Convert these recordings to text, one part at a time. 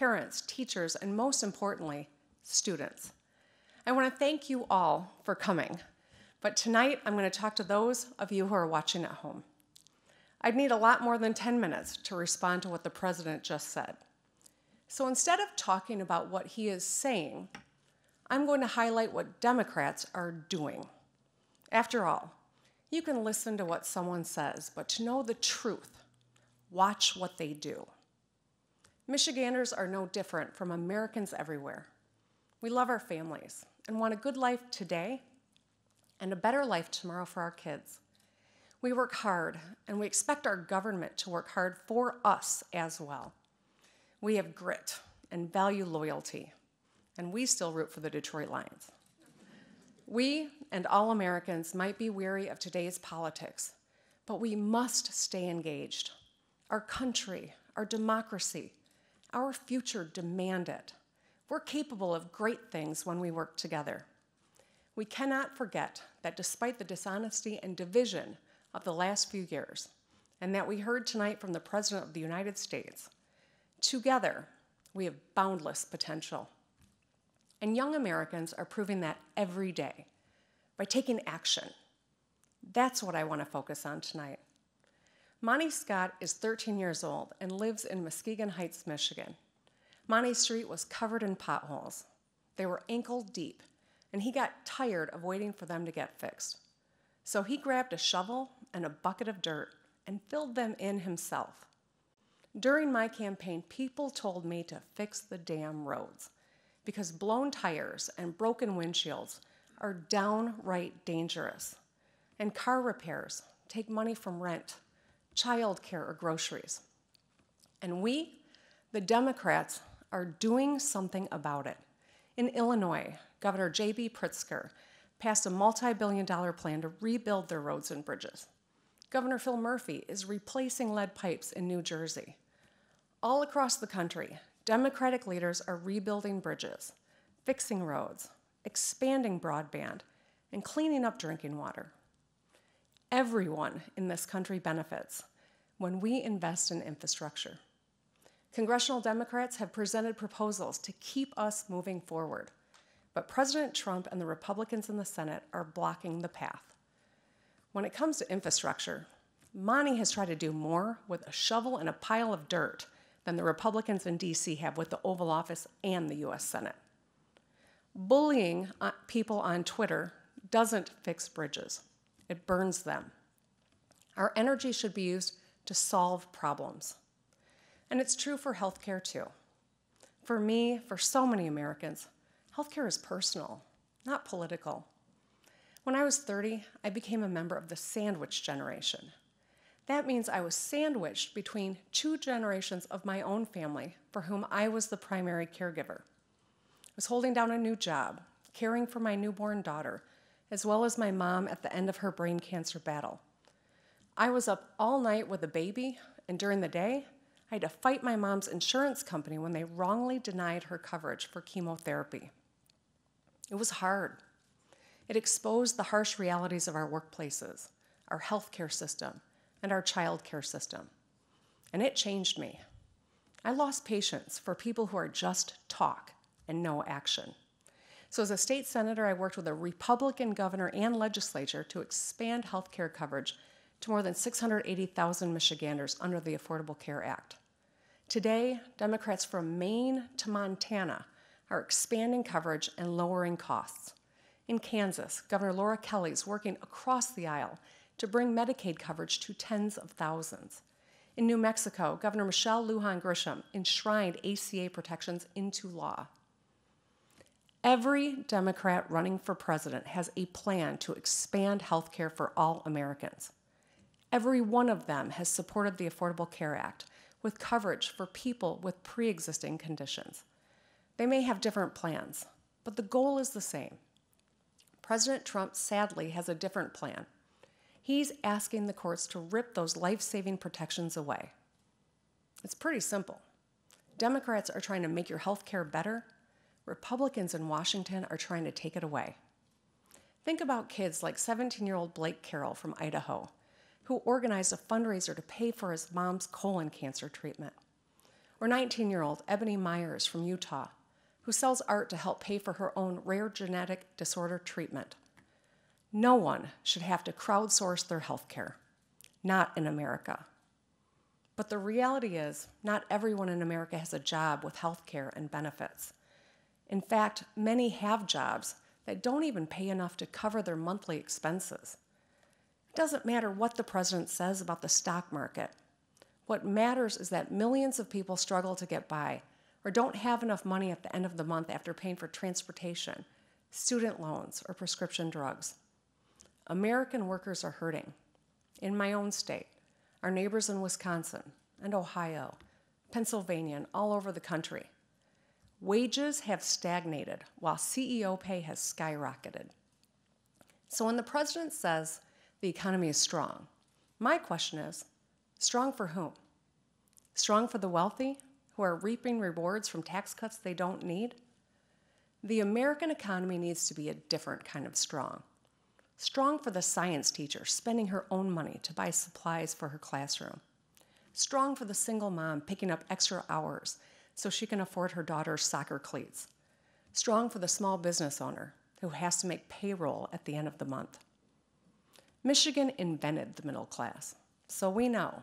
parents, teachers, and most importantly, students. I want to thank you all for coming, but tonight I'm going to talk to those of you who are watching at home. I'd need a lot more than 10 minutes to respond to what the president just said. So instead of talking about what he is saying, I'm going to highlight what Democrats are doing. After all, you can listen to what someone says, but to know the truth, watch what they do. Michiganders are no different from Americans everywhere. We love our families and want a good life today and a better life tomorrow for our kids. We work hard, and we expect our government to work hard for us as well. We have grit and value loyalty, and we still root for the Detroit Lions. We and all Americans might be weary of today's politics, but we must stay engaged. Our country, our democracy, our future demand it. We're capable of great things when we work together. We cannot forget that despite the dishonesty and division of the last few years, and that we heard tonight from the President of the United States, together we have boundless potential. And young Americans are proving that every day by taking action. That's what I want to focus on tonight. Monty Scott is 13 years old and lives in Muskegon Heights, Michigan. Monty Street was covered in potholes. They were ankle deep, and he got tired of waiting for them to get fixed. So he grabbed a shovel and a bucket of dirt and filled them in himself. During my campaign, people told me to fix the damn roads because blown tires and broken windshields are downright dangerous. And car repairs take money from rent, childcare, or groceries. And we, the Democrats, are doing something about it. In Illinois, Governor J.B. Pritzker passed a multi-billion-dollar plan to rebuild their roads and bridges. Governor Phil Murphy is replacing lead pipes in New Jersey. All across the country, Democratic leaders are rebuilding bridges, fixing roads, expanding broadband, and cleaning up drinking water. Everyone in this country benefits when we invest in infrastructure. Congressional Democrats have presented proposals to keep us moving forward, but President Trump and the Republicans in the Senate are blocking the path. When it comes to infrastructure, Monty has tried to do more with a shovel and a pile of dirt than the Republicans in D.C. have with the Oval Office and the U.S. Senate. Bullying people on Twitter doesn't fix bridges. It burns them. Our energy should be used to solve problems. And it's true for healthcare too. For me, for so many Americans, healthcare is personal, not political. When I was 30, I became a member of the sandwich generation. That means I was sandwiched between two generations of my own family for whom I was the primary caregiver. I was holding down a new job, caring for my newborn daughter, as well as my mom at the end of her brain cancer battle. I was up all night with a baby, and during the day, I had to fight my mom's insurance company when they wrongly denied her coverage for chemotherapy. It was hard. It exposed the harsh realities of our workplaces, our healthcare system, and our childcare system. And it changed me. I lost patience for people who are just talk and no action. So as a state senator, I worked with a Republican governor and legislature to expand healthcare coverage to more than 680,000 Michiganders under the Affordable Care Act. Today, Democrats from Maine to Montana are expanding coverage and lowering costs. In Kansas, Governor Laura Kelly is working across the aisle to bring Medicaid coverage to tens of thousands. In New Mexico, Governor Michelle Lujan Grisham enshrined ACA protections into law. Every Democrat running for president has a plan to expand health care for all Americans. Every one of them has supported the Affordable Care Act with coverage for people with pre-existing conditions. They may have different plans, but the goal is the same. President Trump sadly has a different plan. He's asking the courts to rip those life-saving protections away. It's pretty simple. Democrats are trying to make your health care better. Republicans in Washington are trying to take it away. Think about kids like 17-year-old Blake Carroll from Idaho, who organized a fundraiser to pay for his mom's colon cancer treatment. or 19-year-old Ebony Myers from Utah, who sells art to help pay for her own rare genetic disorder treatment. No one should have to crowdsource their health care, not in America. But the reality is, not everyone in America has a job with health care and benefits. In fact, many have jobs that don't even pay enough to cover their monthly expenses. It doesn't matter what the president says about the stock market. What matters is that millions of people struggle to get by or don't have enough money at the end of the month after paying for transportation, student loans, or prescription drugs. American workers are hurting. In my own state, our neighbors in Wisconsin and Ohio, Pennsylvania, and all over the country, wages have stagnated while CEO pay has skyrocketed. So when the president says the economy is strong, my question is, strong for whom? Strong for the wealthy who are reaping rewards from tax cuts they don't need? The American economy needs to be a different kind of strong. Strong for the science teacher spending her own money to buy supplies for her classroom. Strong for the single mom picking up extra hours so she can afford her daughter's soccer cleats. Strong for the small business owner who has to make payroll at the end of the month. Michigan invented the middle class, so we know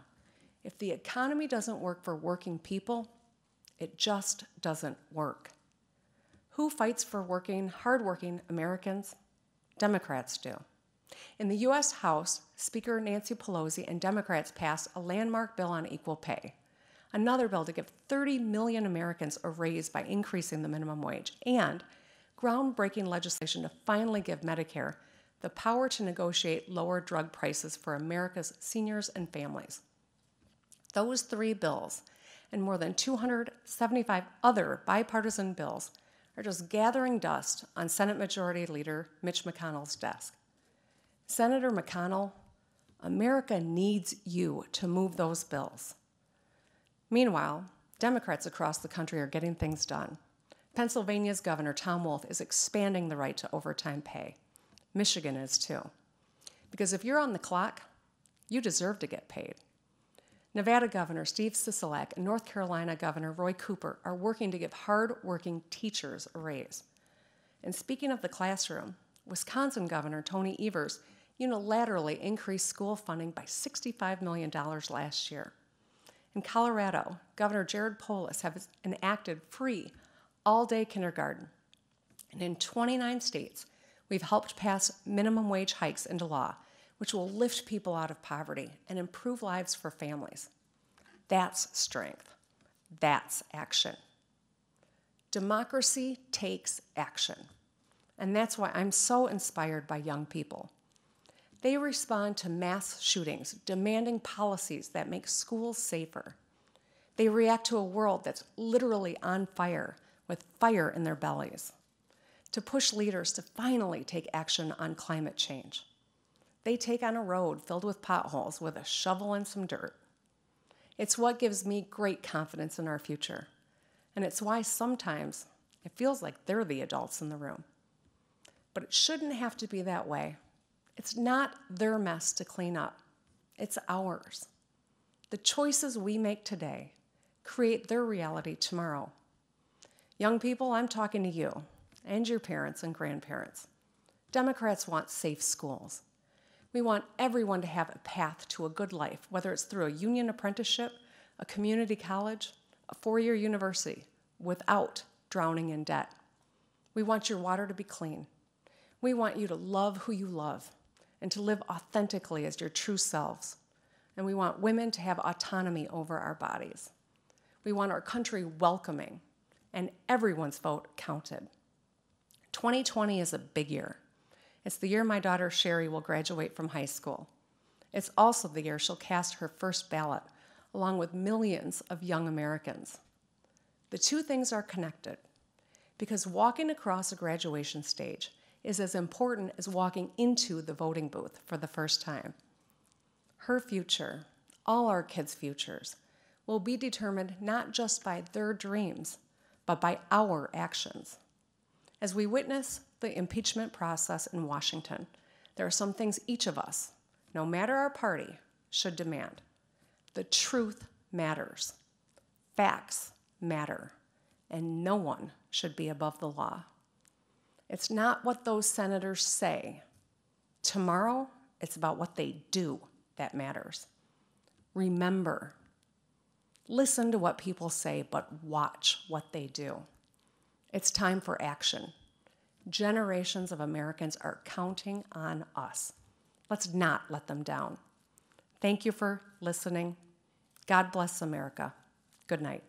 if the economy doesn't work for working people, it just doesn't work. Who fights for hardworking Americans? Democrats do. In the U.S. House, Speaker Nancy Pelosi and Democrats passed a landmark bill on equal pay, another bill to give 30 million Americans a raise by increasing the minimum wage, and groundbreaking legislation to finally give Medicare the power to negotiate lower drug prices for America's seniors and families. Those three bills and more than 275 other bipartisan bills are just gathering dust on Senate Majority Leader Mitch McConnell's desk. Senator McConnell, America needs you to move those bills. Meanwhile, Democrats across the country are getting things done. Pennsylvania's Governor Tom Wolf is expanding the right to overtime pay. Michigan is too. Because if you're on the clock, you deserve to get paid. Nevada Governor Steve Sisolak and North Carolina Governor Roy Cooper are working to give hard-working teachers a raise. And speaking of the classroom, Wisconsin Governor Tony Evers unilaterally increased school funding by $65 million last year. In Colorado, Governor Jared Polis has enacted free all-day kindergarten. And in 29 states, we've helped pass minimum wage hikes into law, which will lift people out of poverty and improve lives for families. That's strength. That's action. Democracy takes action. And that's why I'm so inspired by young people. They respond to mass shootings, demanding policies that make schools safer. They react to a world that's literally on fire, with fire in their bellies, to push leaders to finally take action on climate change. They take on a road filled with potholes with a shovel and some dirt. It's what gives me great confidence in our future. And it's why sometimes it feels like they're the adults in the room. But it shouldn't have to be that way. It's not their mess to clean up. It's ours. The choices we make today create their reality tomorrow. Young people, I'm talking to you and your parents and grandparents. Democrats want safe schools. We want everyone to have a path to a good life, whether it's through a union apprenticeship, a community college, a four-year university, without drowning in debt. We want your water to be clean. We want you to love who you love and to live authentically as your true selves. And we want women to have autonomy over our bodies. We want our country welcoming, and everyone's vote counted. 2020 is a big year. It's the year my daughter Sherry will graduate from high school. It's also the year she'll cast her first ballot, along with millions of young Americans. The two things are connected, because walking across a graduation stage is as important as walking into the voting booth for the first time. Her future, all our kids' futures, will be determined not just by their dreams, but by our actions. As we witness the impeachment process in Washington, there are some things each of us, no matter our party, should demand. The truth matters. Facts matter, and no one should be above the law. It's not what those senators say. Tomorrow, it's about what they do that matters. Remember, listen to what people say, but watch what they do. It's time for action. Generations of Americans are counting on us. Let's not let them down. Thank you for listening. God bless America. Good night.